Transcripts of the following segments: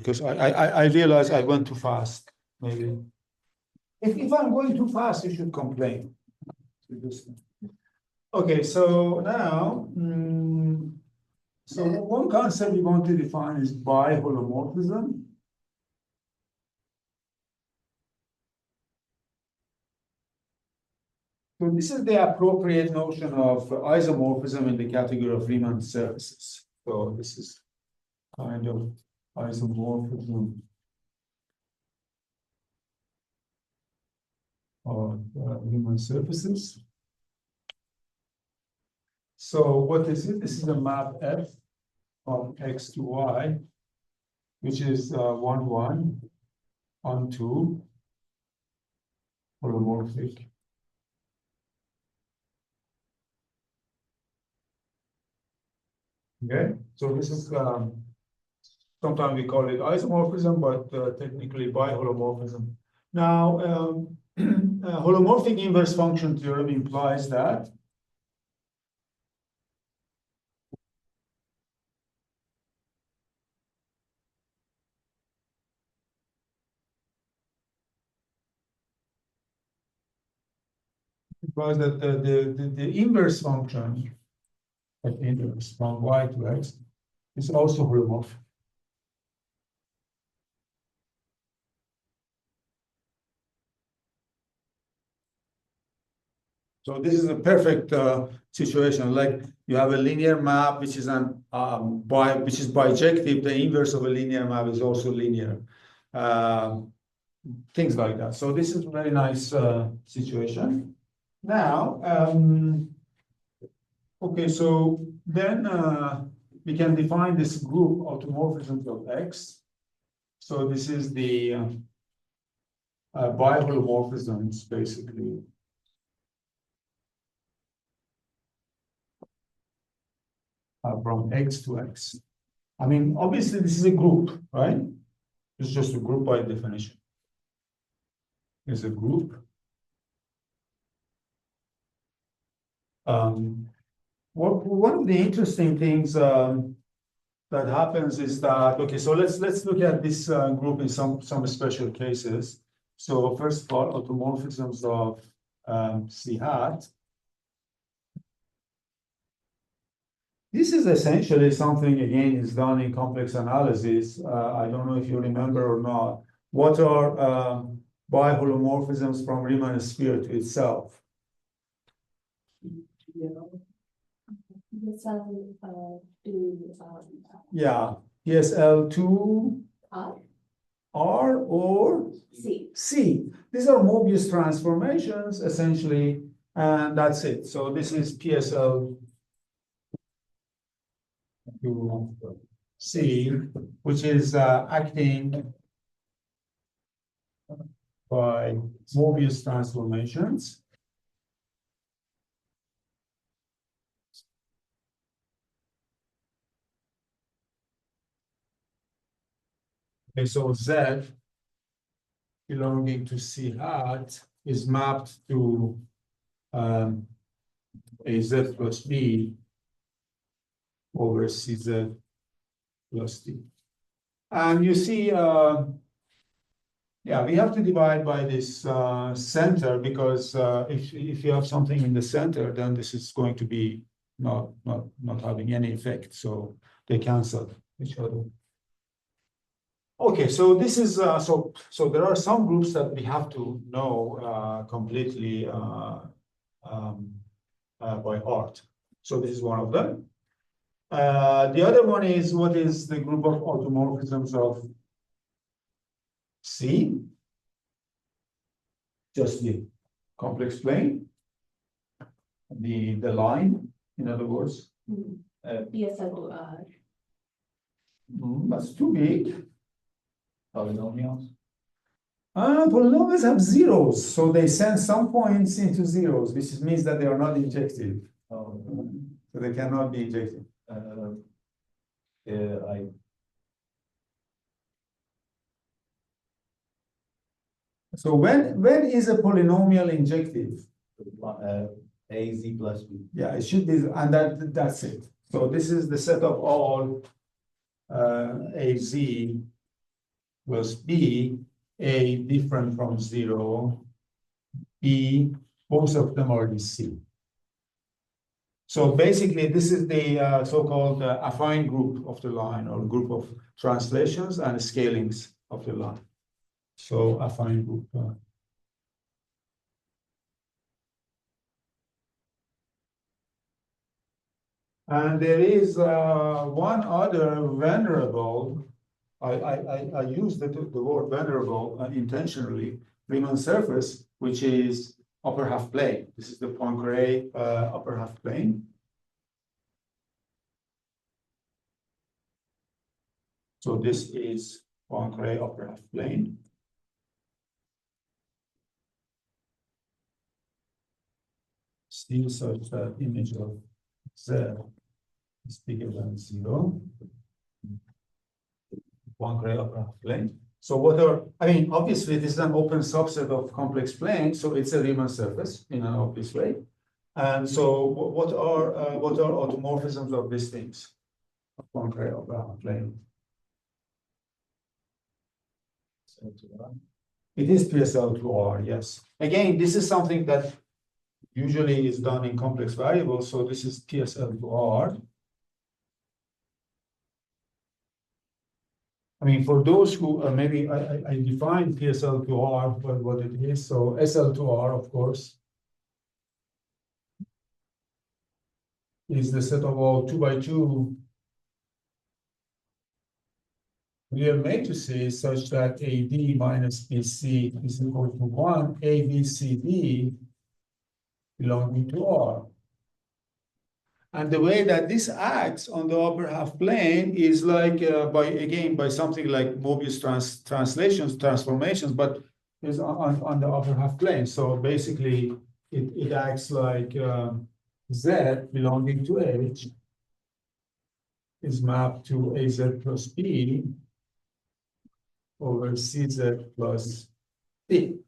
because I realize I went too fast. Maybe if I'm going too fast, you should complain. Okay, so now, so one concept we want to define is biholomorphism. So this is the appropriate notion of isomorphism in the category of Riemann surfaces. So this is kind of isomorphism of Riemann surfaces. So what is it? This is a map F of X to Y, which is 1, 1 on 2 holomorphic. Okay, so this is sometimes we call it isomorphism, but technically biholomorphism. Now, holomorphic inverse function theorem implies that the inverse function of inverse from Y to X is also holomorphic. So this is a perfect situation. Like you have a linear map, which is bijective. The inverse of a linear map is also linear. Things like that. So this is a very nice situation. Now, okay, so then we can define this group automorphisms of X. So this is the biholomorphisms, basically. From X to X. I mean, obviously, this is a group, right? It's just a group by definition. It's a group. One of the interesting things that happens is that, okay, so let's look at this group in some special cases. So first of all, automorphisms of C hat. This is essentially something, again, is done in complex analysis. I don't know if you remember or not. What are biholomorphisms from Riemann sphere to itself? Yeah, PSL to R or C. These are Mobius transformations, essentially, and that's it. So this is PSL to C, which is acting by Mobius transformations. Okay, so Z belonging to C hat is mapped to a Z plus B over CZ plus D. And you see, yeah, we have to divide by this center because if you have something in the center, then this is going to be not having any effect. So they cancel each other. Okay, so this is so there are some groups that we have to know completely by heart. So this is one of them. The other one is what is the group of automorphisms of C? Just the complex plane, the line, in other words. PSL to R. That's too big. Polynomials. Polynomials have zeros, so they send some points into zeros, which means that they are not injective. So they cannot be injective. So when is a polynomial injective? AZ plus B. Yeah, it should be, and that's it. So this is the set of all AZ plus B, A different from 0, B, both of them are the C. So basically, this is the so-called affine group of the line, or group of translations and scalings of the line. So affine group. And there is one other venerable, I use the word venerable intentionally, Riemann surface, which is upper half plane. This is the Poincare upper half plane. So this is Poincare upper half plane. Still such that image of Z is bigger than 0. Poincare upper half plane. So what are, I mean, obviously this is an open subset of complex planes, so it's a Riemann surface in an obvious way. And so what are automorphisms of these things? Poincare upper half plane. It is PSL to R, yes. Again, this is something that usually is done in complex variables, so this is PSL to R. I mean, for those who maybe I define PSL to R, what it is. So SL to R, of course, is the set of all 2 by 2 real matrices such that AD minus BC is equal to 1, ABCD belonging to R. And the way that this acts on the upper half plane is like by something like Mobius transformations, but is on the upper half plane. So basically, it acts like Z belonging to H is mapped to AZ plus B over CZ plus D.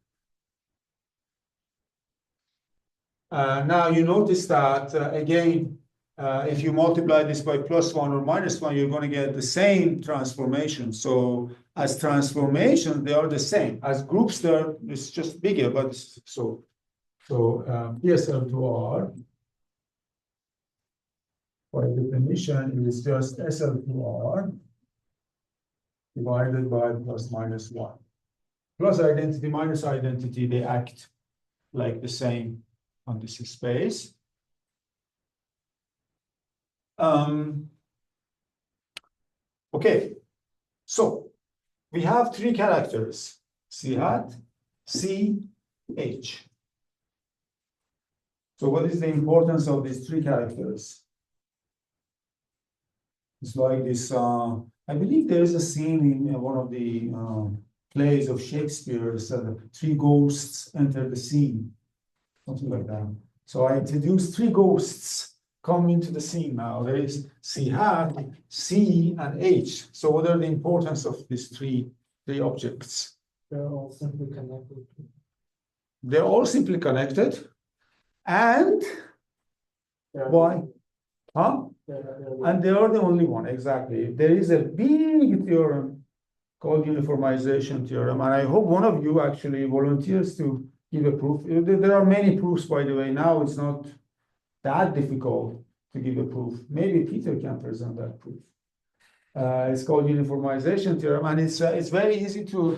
Now you notice that again, if you multiply this by +1 or -1, you're going to get the same transformation. So as transformations, they are the same. As groups, it's just bigger, but so PSL to R, by definition, is just SL to R divided by +-1. Plus identity minus identity, they act like the same on this space. Okay, so we have 3 characters, C hat, C, H. So what is the importance of these 3 characters? It's like this, I believe there is a scene in one of the plays of Shakespeare, so 3 ghosts enter the scene, something like that. So I introduced 3 ghosts come into the scene now. There is C hat, C, and H. So what are the importance of these three objects? They're all simply connected. They're all simply connected. And why? Huh? And they are the only one, exactly. There is a big theorem called uniformization theorem, and I hope one of you actually volunteers to give a proof. There are many proofs, by the way. Now it's not that difficult to give a proof. Maybe Peter can present that proof. It's called uniformization theorem, and it's very easy to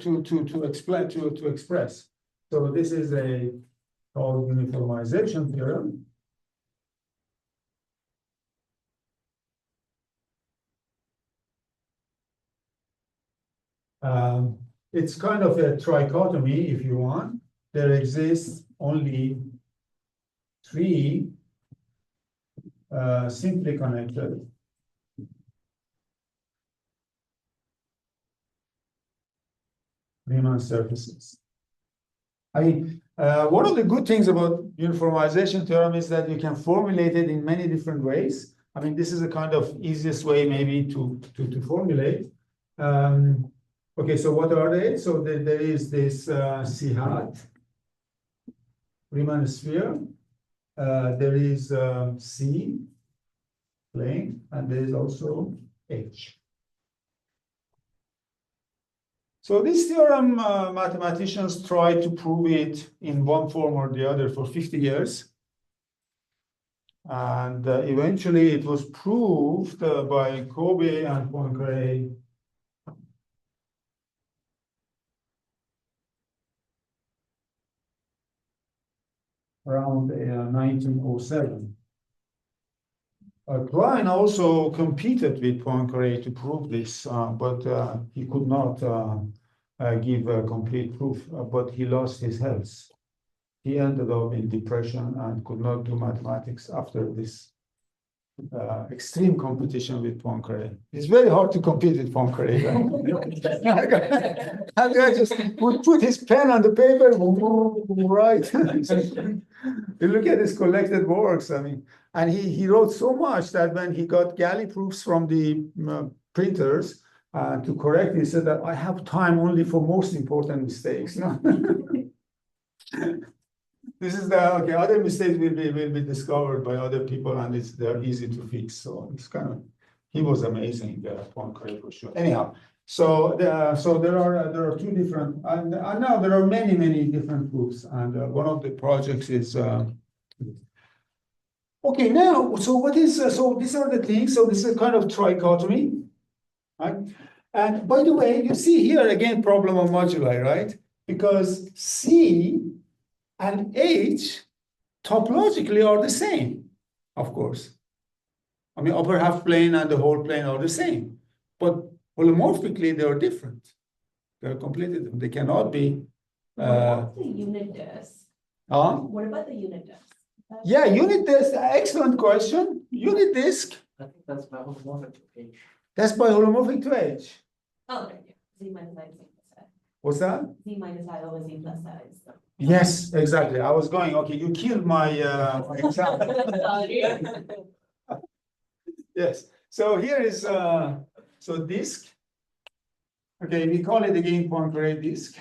explain to express. So this is a called uniformization theorem. It's kind of a trichotomy, if you want. There exists only 3 simply connected Riemann surfaces. I mean, one of the good things about uniformization theorem is that you can formulate it in many different ways. I mean, this is a kind of easiest way maybe to formulate. Okay, so what are they? So there is this C hat, Riemann sphere. There is C plane, and there is also H. So this theorem, mathematicians tried to prove it in one form or the other for 50 years. And eventually it was proved by Kobe and Poincaré around 1907. Klein also competed with Poincaré to prove this, but he could not give a complete proof, but he lost his health. He ended up in depression and could not do mathematics after this extreme competition with Poincaré. It's very hard to compete with Poincaré. Right? And guy just would put his pen on the paper, right? You look at his collected works, I mean, and he wrote so much that when he got galley proofs from the printers to correct, he said that I have time only for most important mistakes. No? This is the okay. Other mistakes will be discovered by other people, and they're easy to fix. So it's kind of he was amazing, Poincaré for sure. Anyhow, so there are two different, and now there are many different proofs, and one of the projects is. Okay, now, so what is so these are the things. So this is a kind of trichotomy, right? And by the way, you see here again problem of moduli, right? Because C and H topologically are the same, of course. I mean, upper half plane and the whole plane are the same, but holomorphically they are different. They are completely different. They cannot be. What about the unit disk? What about the unit disk? Yeah, unit disk. Excellent question. Unit disk. I think that's by holomorphic to H. That's by holomorphic to H. Oh, right, yeah. Z minus I, Z plus I. What's that? Z minus I over Z plus I. So. Yes, exactly. I was going. Okay, you killed my example. Yes. So here is so disk. Okay, we call it again Poincaré disk.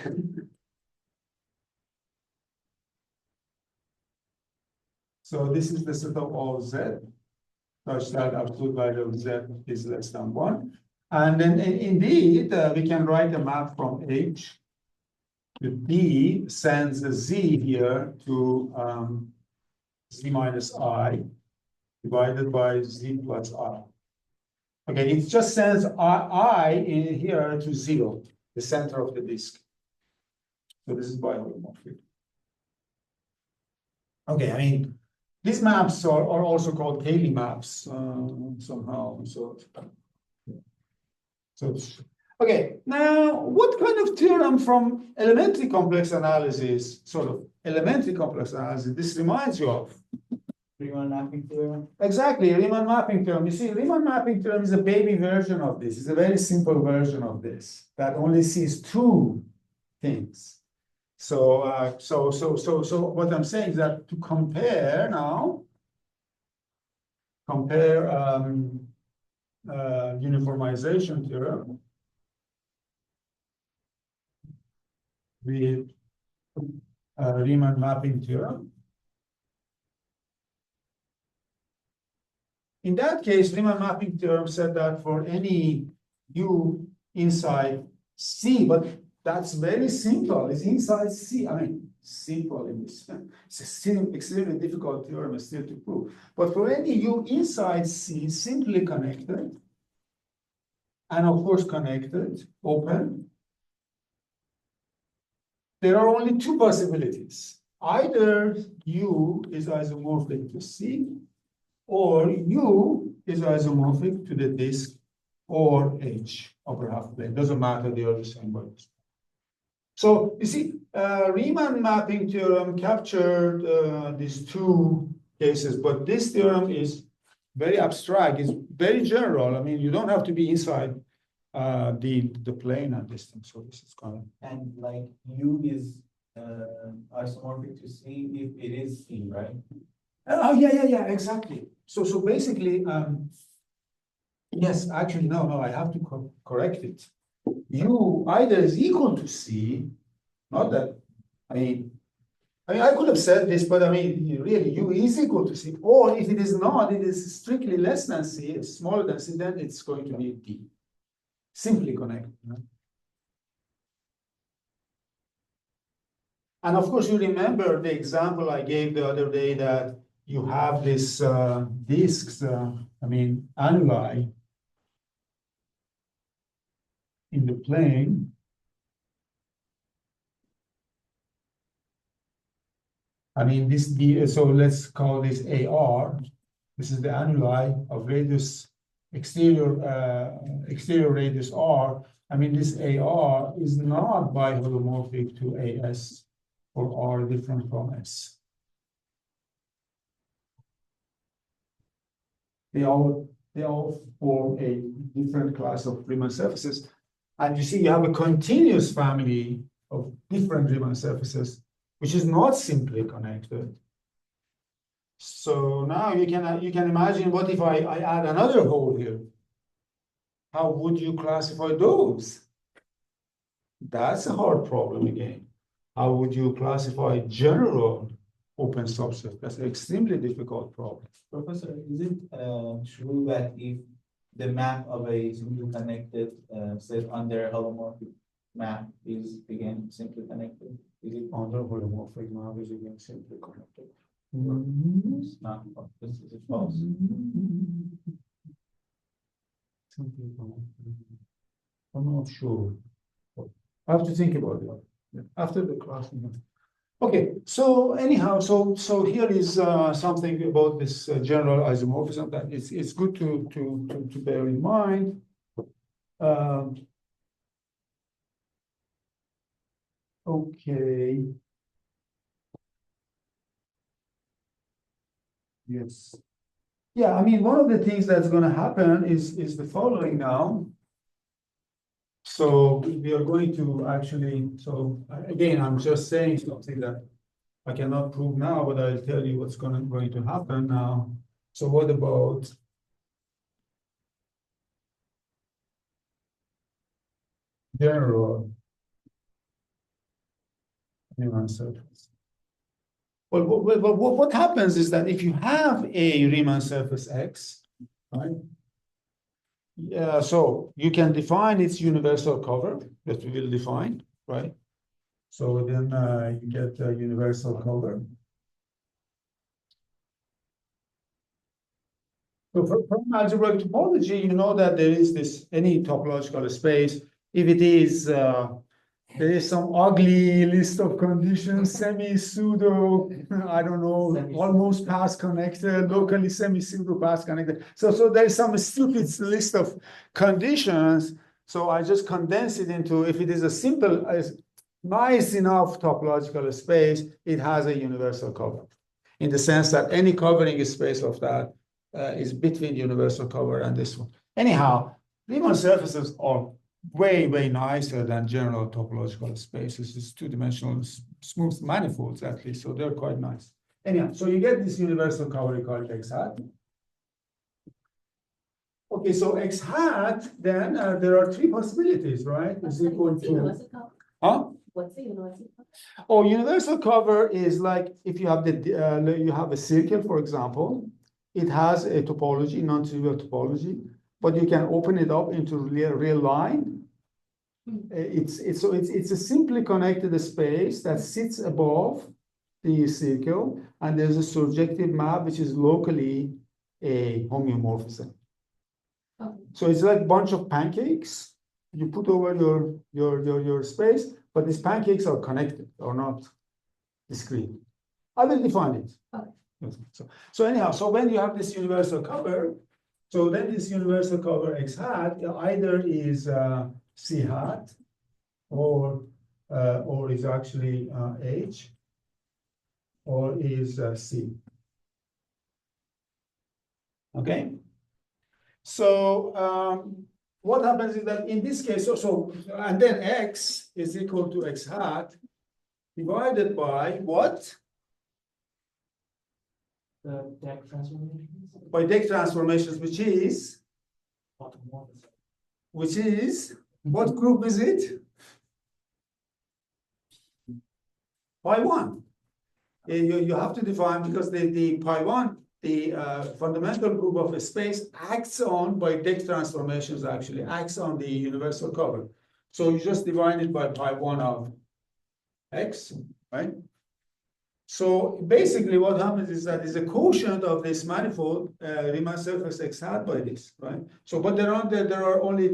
So this is the set of all Z, such that absolute value of Z is less than 1. And then indeed, we can write a map from H to D, sends a Z here to Z minus I divided by Z plus I. Okay, it just sends I in here to 0, the center of the disk. So this is biholomorphic. Okay, I mean, these maps are also called Cayley maps somehow. So okay, now what kind of theorem from elementary complex analysis, sort of elementary complex analysis, this reminds you of? Riemann mapping theorem. Exactly, Riemann mapping theorem. You see, Riemann mapping theorem is a baby version of this. It's a very simple version of this that only sees two things. So what I'm saying is that to compare now, uniformization theorem with Riemann mapping theorem. In that case, Riemann mapping theorem said that for any U inside C, but that's very simple. It's inside C. I mean, simple in this. It's still extremely difficult theorem still to prove. But for any U inside C, simply connected, and of course connected, open, there are only two possibilities. Either U is isomorphic to C, or U is isomorphic to the disk or H, upper half plane. Doesn't matter, they are the same bodies. So you see, Riemann mapping theorem captured these two cases, but this theorem is very abstract, it's very general. I mean, you don't have to be inside the plane and this thing. So this is kind of. And like U is isomorphic to C if it is C, right? Oh yeah, exactly. So basically, yes, actually, no, I have to correct it. U either is equal to C, not that, I mean, I could have said this, but I mean, really, U is equal to C, or if it is not, it is strictly less than C, it's smaller than C, then it's going to be D. Simply connect. And of course, you remember the example I gave the other day that you have this disks, annuli in the plane. So let's call this AR. This is the annuli of radius exterior radius R. This AR is not biholomorphic to AS or R different from S. They all form a different class of Riemann surfaces. And you see, you have a continuous family of different Riemann surfaces, which is not simply connected. So now you can imagine, what if I add another hole here? How would you classify those? That's a hard problem again. How would you classify general open subset? That's an extremely difficult problem. Professor, is it true that if the map of a simply connected set under holomorphic map is again simply connected? Is it Under holomorphic map is again simply connected? It's not. Is it false? I'm not sure. I have to think about it after the class. Okay, so anyhow, so here is something about this general isomorphism that it's good to bear in mind. Okay. Yes. Yeah, one of the things that's going to happen is the following now. So we are going to actually, so again, I'm just saying something that I cannot prove now, but I'll tell you what's going to happen now. So what about general Riemann surface? Well, what happens is that if you have a Riemann surface X, right? Yeah, so you can define its universal cover that we will define, right? So then you get a universal cover. So from algebraic topology, you know that there is this any topological space. If it is there is some ugly list of conditions, semi-pseudo, I don't know, almost path connected, locally semi-pseudo path connected. So there is some stupid list of conditions. So I just condense it into, if it is a simple, nice enough topological space, it has a universal cover. In the sense that any covering space of that is between universal cover and this one. Anyhow, Riemann surfaces are way nicer than general topological spaces. It's two-dimensional smooth manifolds, at least, so they're quite nice. Anyhow, so you get this universal cover called X hat. Okay, so X hat, then there are three possibilities, right? Is equal to huh? What's the universal cover? Oh, universal cover is like if you have you have a circle, for example, it has a topology, non-trivial topology, but you can open it up into real line. It's a simply connected space that sits above the circle, and there's a surjective map which is locally a homeomorphism. Okay. So it's like a bunch of pancakes you put over your space, but these pancakes are connected or not discrete. I will define it. Okay. So anyhow, so when you have this universal cover, so then this universal cover X hat either is C hat or is actually H or is C. Okay. So what happens is that in this case, and then X is equal to X hat divided by what? The deck transformations. By deck transformations, which is what group is it? Pi 1. You have to define, because the pi 1, the fundamental group of a space acts on, by deck transformations actually, acts on the universal cover. So you just divide it by pi 1 of X, right? So basically what happens is that is a quotient of this manifold, Riemann surface X hat by this, right? So, but there are only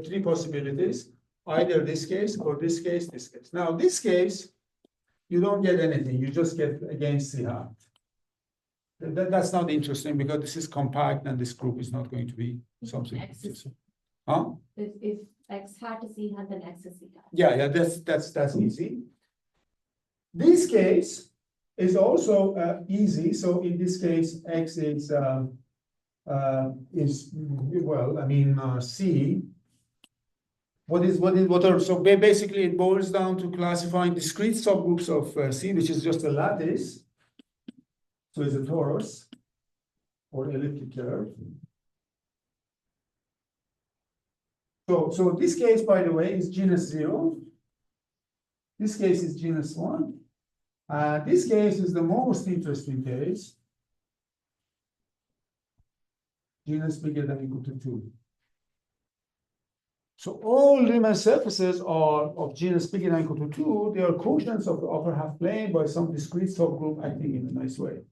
three possibilities, either this case or this case, this case. Now, this case, you don't get anything, you just get against C hat. That's not interesting because this is compact and this group is not going to be something. X is- Huh? If X hat is C hat, then X is C hat. Yeah, that's easy. This case is also easy. So in this case, X is well, I mean C. So basically it boils down to classifying discrete subgroups of C, which is just a lattice. So it's a torus or elliptic curve. So this case, by the way, is genus 0. This case is genus 1. This case is the most interesting case. Genus bigger than or equal to 2. So all Riemann surfaces are of genus bigger than or equal to 2. They are quotients of the upper half plane by some discrete subgroup acting in a nice way.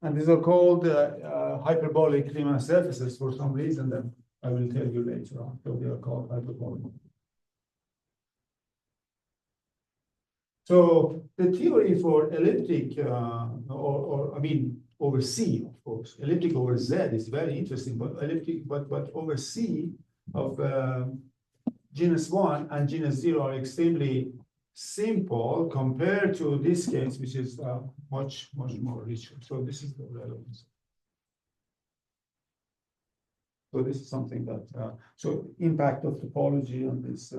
And these are called hyperbolic Riemann surfaces for some reason that I will tell you later on. So they are called hyperbolic. So the theory for elliptic, I mean, over C, of course, elliptic over Z is very interesting, but elliptic, but over C of genus 1 and genus 0 are extremely simple compared to this case, which is much more richer. So this is the relevance. So this is something that so impact of topology on this.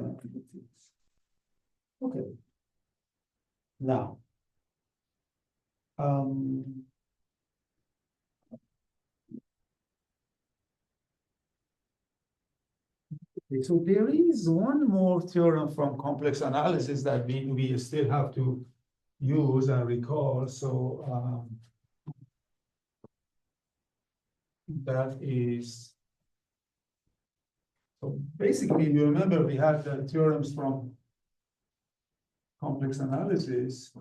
Okay. Now, okay, so there is one more theorem from complex analysis that we still have to use and recall. So that is, so basically, you remember we had the theorems from complex analysis.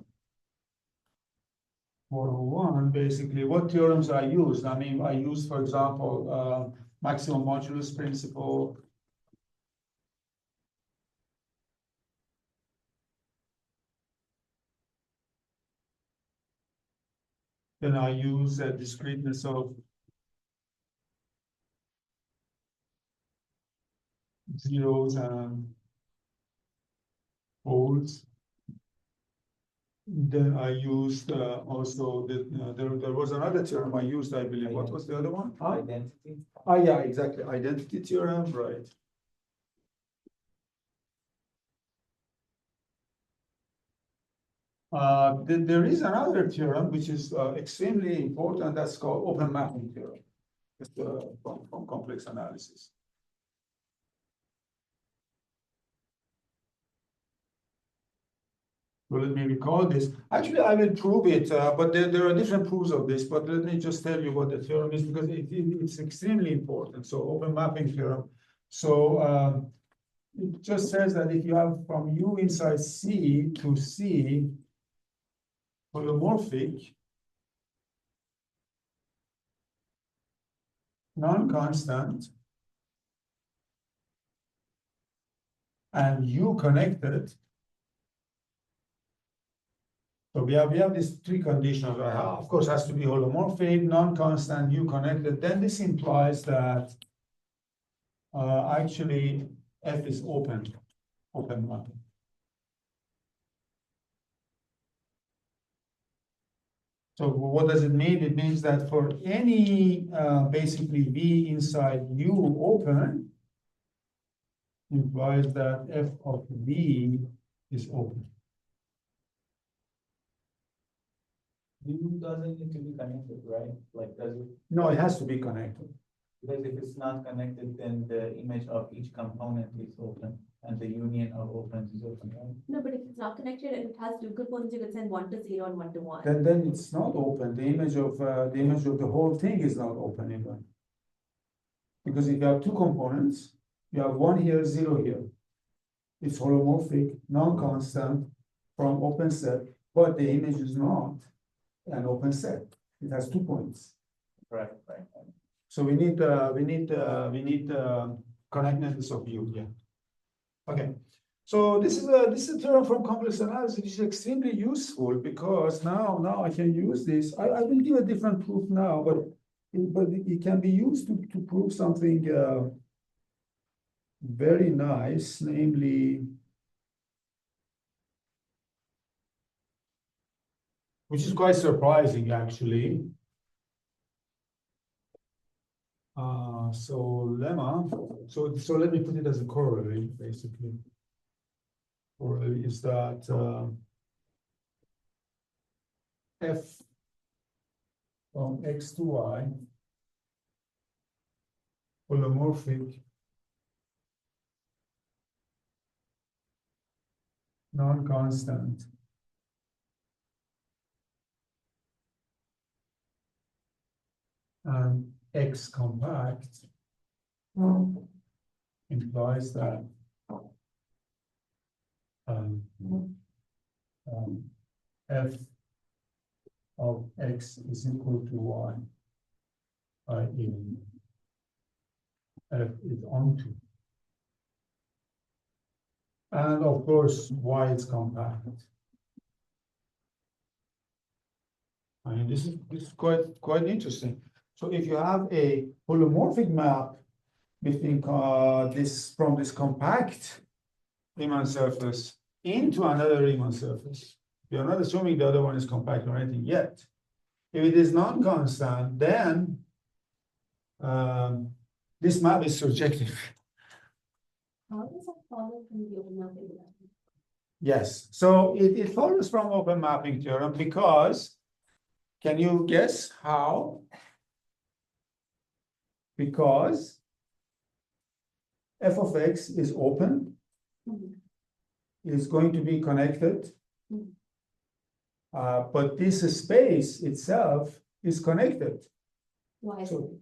401, basically, what theorems I used? I mean, I used, for example, maximum modulus principle. Then I use discreteness of zeros and poles. Then I used also there was another theorem I used, I believe. What was the other one? Identity. Yeah, exactly. Identity theorem, right. There is another theorem which is extremely important. That's called open mapping theorem. It's, from complex analysis. So let me recall this. Actually, I will prove it, but there are different proofs of this. But let me just tell you what the theorem is because it's extremely important. So open mapping theorem. So it just says that if you have from U inside C to C holomorphic, non-constant, and U connected. So we have these three conditions. Of course, has to be holomorphic, non-constant, U connected. Then this implies that actually F is open mapping. So what does it mean? It means that for any basically V inside U open implies that F of V is open. U doesn't need to be connected, right? Like, does it? No, it has to be connected. Because if it's not connected, then the image of each component is open and the union of opens is open, right? No, but if it's not connected and it has two components, you could send 1 to 0 and 1 to 1. Then it's not open. The image of the whole thing is not open even. Because if you have two components, you have 1 here, 0 here. it's holomorphic, non-constant from open set, but the image is not an open set. It has 2 points. Right. So we need connectedness of U. Yeah. Okay. So this is a theorem from complex analysis, which is extremely useful because now I can use this. I will give a different proof now, but it can be used to prove something very nice, namely, which is quite surprising actually. So lemma. So let me put it as a corollary, basically. Corollary is that f from x to y holomorphic non-constant and x compact implies that f of x is equal to y, i.e. f is onto. And of course, y is compact. I mean, this is quite interesting. So if you have a holomorphic map between from this compact Riemann surface into another Riemann surface, you're not assuming the other one is compact or anything yet. If it is non-constant, then this map is surjective. How does that follow from the open mapping? Yes, so it follows from open mapping theorem because, can you guess how? Because f of x is open, is going to be connected, but this space itself is connected. Why is So- it?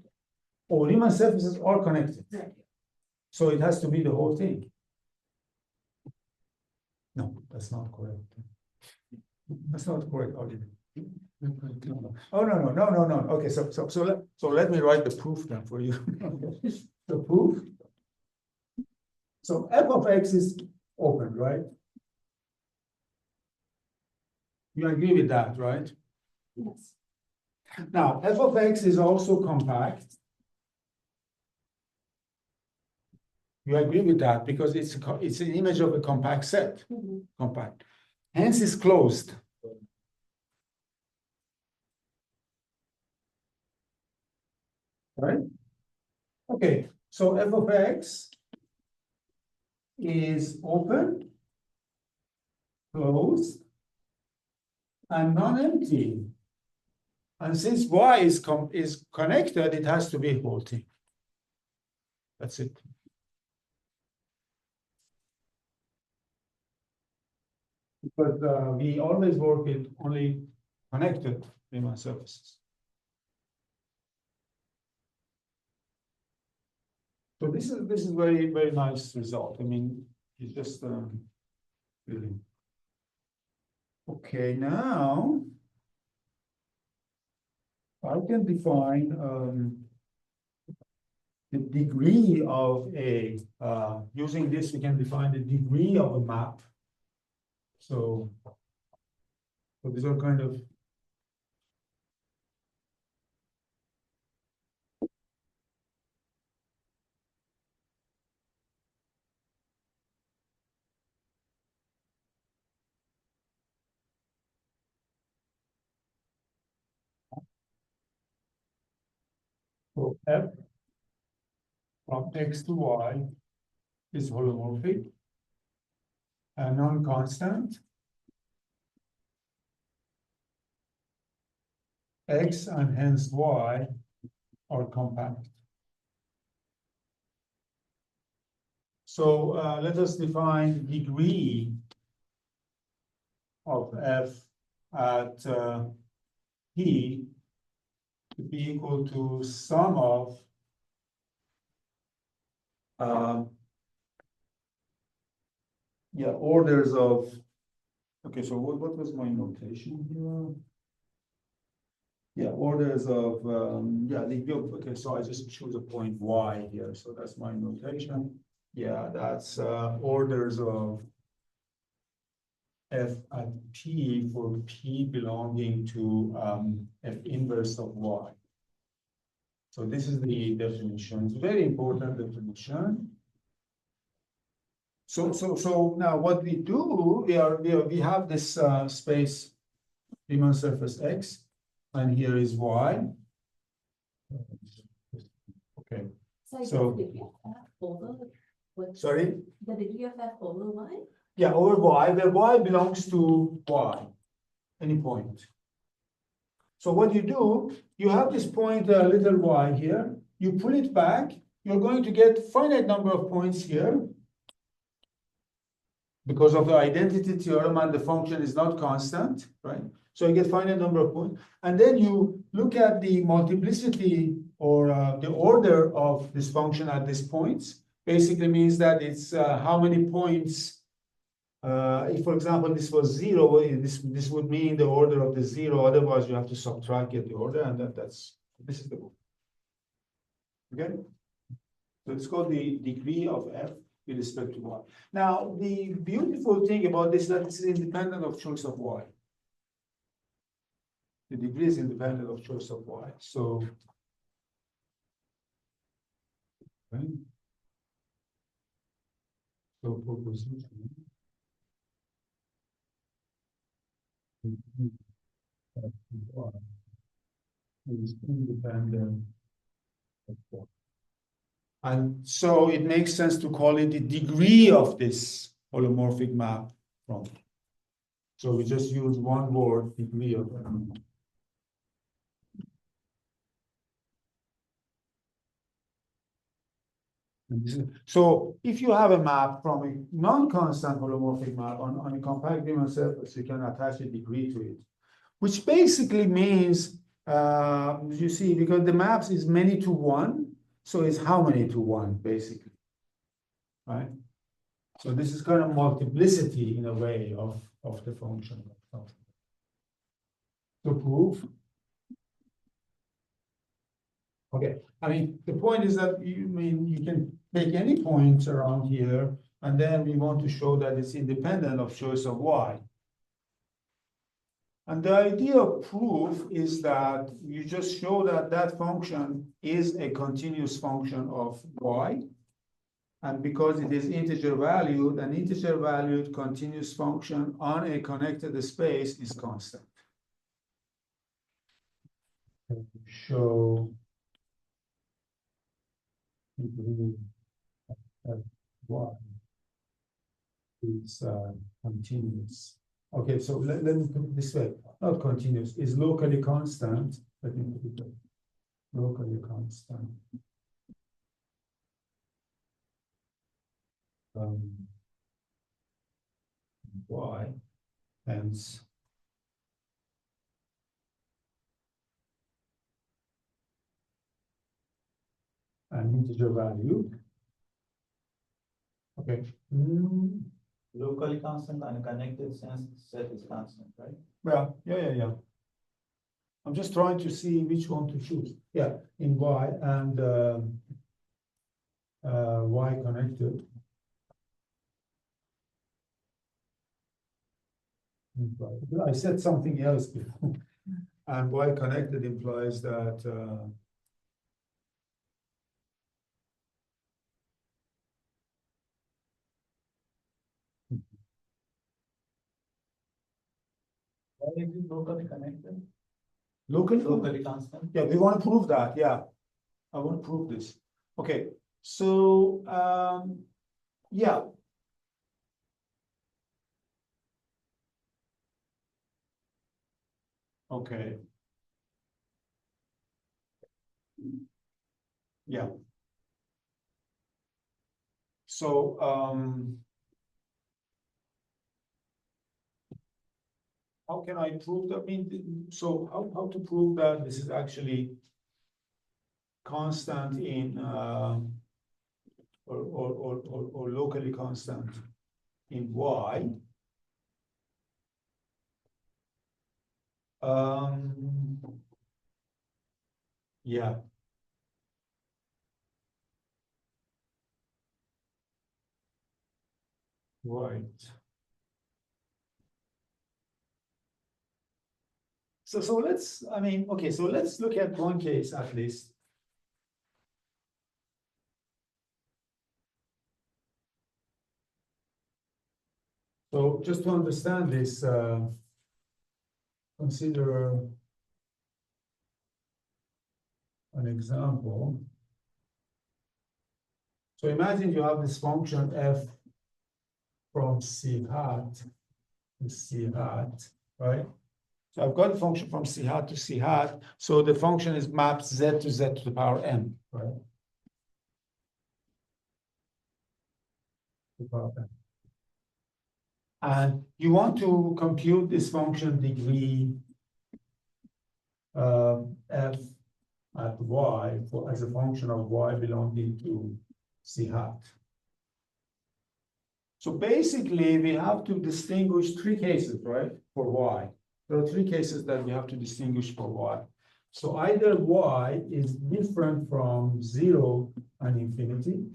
All Riemann surfaces are connected, Right. so it has to be the whole thing. No, that's not correct. That's not correct, Oliver. Oh, no. Okay, so let me write the proof then for you. The proof. So f of x is open, right? You agree with that, right? Yes. Now, f of x is also compact. You agree with that because it's an image of a compact set, compact. Hence it's closed. Right? Okay, so f of x is open, closed, and non-empty. And since y is connected, it has to be whole thing. That's it. Because we always work with only connected Riemann surfaces. So this is very nice result. I mean, it's just really. Okay, now I can define the degree of a using this we can define the degree of a map. So these are kind of so f from x to y is holomorphic and non-constant. X and hence y are compact. So let us define degree of f at P to be equal to sum of yeah, orders of, okay, so what was my notation here? Yeah, orders of, yeah, okay, so I just choose a point y here, so that's my notation. Yeah, that's orders of f at p for p belonging to f inverse of y. So this is the definition. It's a very important definition. So now what we do, we have this space Riemann surface X, and here is Y. Okay. So- the degree of F over what? Sorry? The degree of F over Y? Yeah, over Y, where Y belongs to Y, any point. So what you do, you have this point, little y here, you pull it back, you're going to get finite number of points here. Because of the identity theorem and the function is not constant, right? So you get finite number of points. And then you look at the multiplicity or the order of this function at these points. Basically means that it's how many points, if for example this was 0, this would mean the order of the 0, otherwise you have to subtract the order, and this is the rule. Okay? So it's called the degree of f with respect to y. Now, the beautiful thing about this is that it's independent of choice of y. The degree is independent of choice of y. So, right? So proposition is independent of y. And so it makes sense to call it the degree of this holomorphic map from. So we just use one word, degree of it. So if you have a map from a non-constant holomorphic map on a compact Riemann surface, you can attach a degree to it, which basically means, you see, because the maps is many to one, so it's how many to one, basically, right? So this is kind of multiplicity in a way of the function. To prove. Okay, I mean, the point is that you can take any point around here, and then we want to show that it's independent of choice of y. And the idea of proof is that you just show that that function is a continuous function of y. And because it is integer valued, an integer valued continuous function on a connected space is constant. Show that y is continuous. Okay, so let me put it this way. Not continuous, is locally constant. Let me put it locally constant. Y, hence an integer value. Okay. Locally constant and connected sense set is constant, right? Well, yeah. I'm just trying to see which one to choose. Yeah, in Y and Y connected. I said something else before. And Y connected implies that Why is it locally connected? locally Constant? Yeah, we want to prove that. Yeah, I want to prove this. Okay, so yeah. Okay. Yeah. So how can I prove that? I mean, so how to prove that this is actually constant in or locally constant? in Y. Yeah. Right. So let's, I mean, okay, so let's look at one case at least. So just to understand this, consider an example. So imagine you have this function f from C hat to C hat, right? So I've got a function from C hat to C hat. So the function is mapped Z to Z to the power M, right? To the power M. And you want to compute this function degree f at y as a function of y belonging to C hat. So basically, we have to distinguish three cases, right, for y. There are three cases that we have to distinguish for y. So either y is different from 0 and infinity.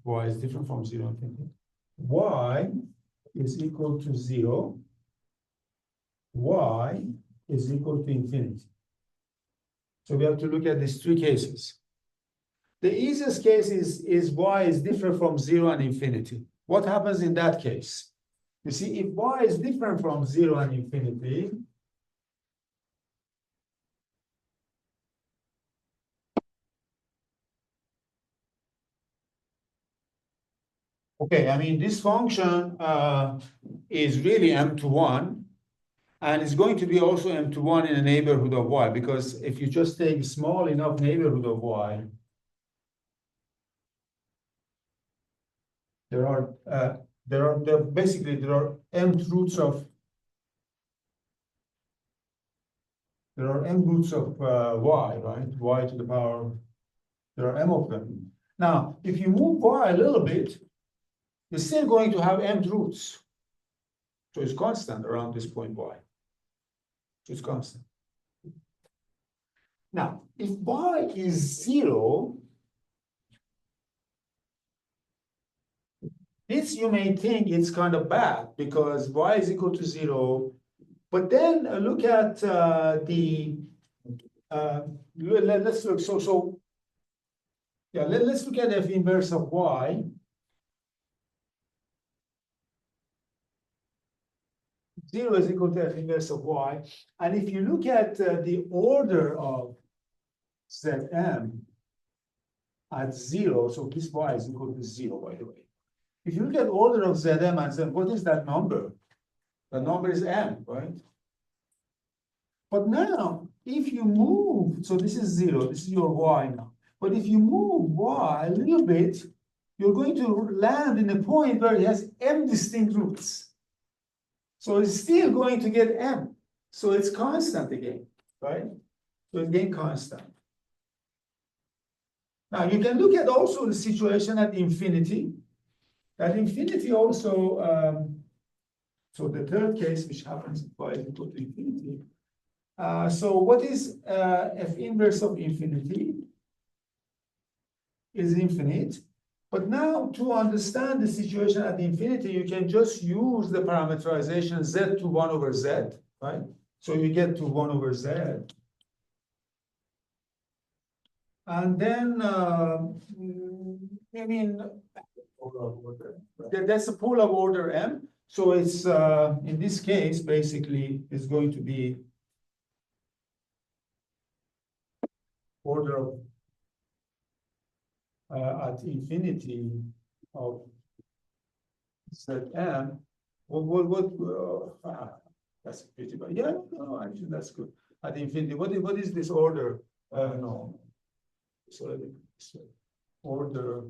Y is different from 0 and infinity. Y is equal to 0. Y is equal to infinity. So we have to look at these three cases. The easiest case is y is different from 0 and infinity. What happens in that case? You see, if y is different from 0 and infinity, okay, I mean, this function is really m to 1, and it's going to be also m to 1 in a neighborhood of y, because if you just take a small enough neighborhood of y, there are basically there are mth roots of y, right? Y to the power, there are m of them. Now, if you move y a little bit, you're still going to have mth roots. So it's constant around this point y. So it's constant. Now, if y is 0, this you may think it's kind of bad because y is equal to 0. But then look at let's look. Let's look at f inverse of y. 0 is equal to f inverse of y. And if you look at the order of Zm at 0, so this y is equal to 0, by the way. If you look at order of Zm and Zm, what is that number? The number is m, right? But now, if you move, so this is 0, this is your y now. But if you move y a little bit, you're going to land in a point where it has m distinct roots. So it's still going to get m. So it's constant again, right? So it's again constant. Now you can look at also the situation at infinity. At infinity also, so the third case, which happens by equal to infinity. So what is f inverse of infinity? Is infinite. But now to understand the situation at infinity, you can just use the parameterization z to 1 over z, right? So you get to 1 over z. And then, I mean, that's a pool of order m. So it's, in this case, basically, it's going to be order of at infinity of Zm. That's pretty bad. Yeah, no, actually, that's good. At infinity, what is this order? No. So order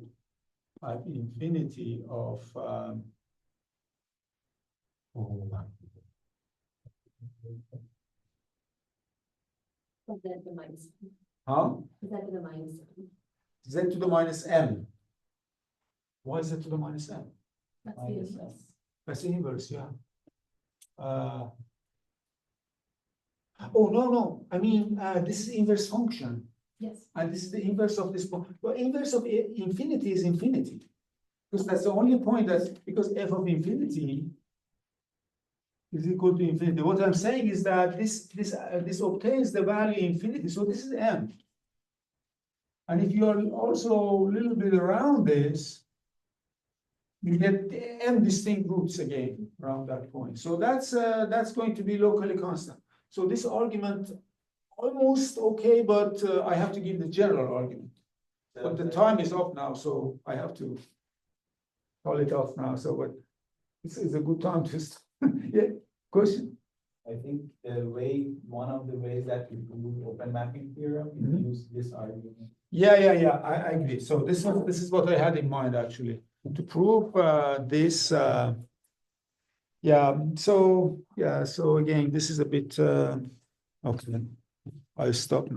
at infinity of Is that the minus? huh? Is that the minus? Z to the minus m. Why is it to the minus m? That's the Minus inverse. That's the inverse, yeah. Oh, no, I mean, this is inverse function, Yes. and this is the inverse of this point. Well, inverse of infinity is infinity. Because that's the only point because f of infinity is equal to infinity. What I'm saying is that this obtains the value infinity, so this is m. And if you are also a little bit around this, you get m distinct roots again around that point. So that's going to be locally constant. So this argument almost okay, but I have to give the general argument. But the time is up now, so I have to call it off now. So, but it's a good time to start. Yeah, question. I think one of the ways that we prove open mapping theorem is Mhm. use this argument. Yeah, I agree. So this is what I had in mind actually to prove this. So again, this is a bit okay. I'll stop now.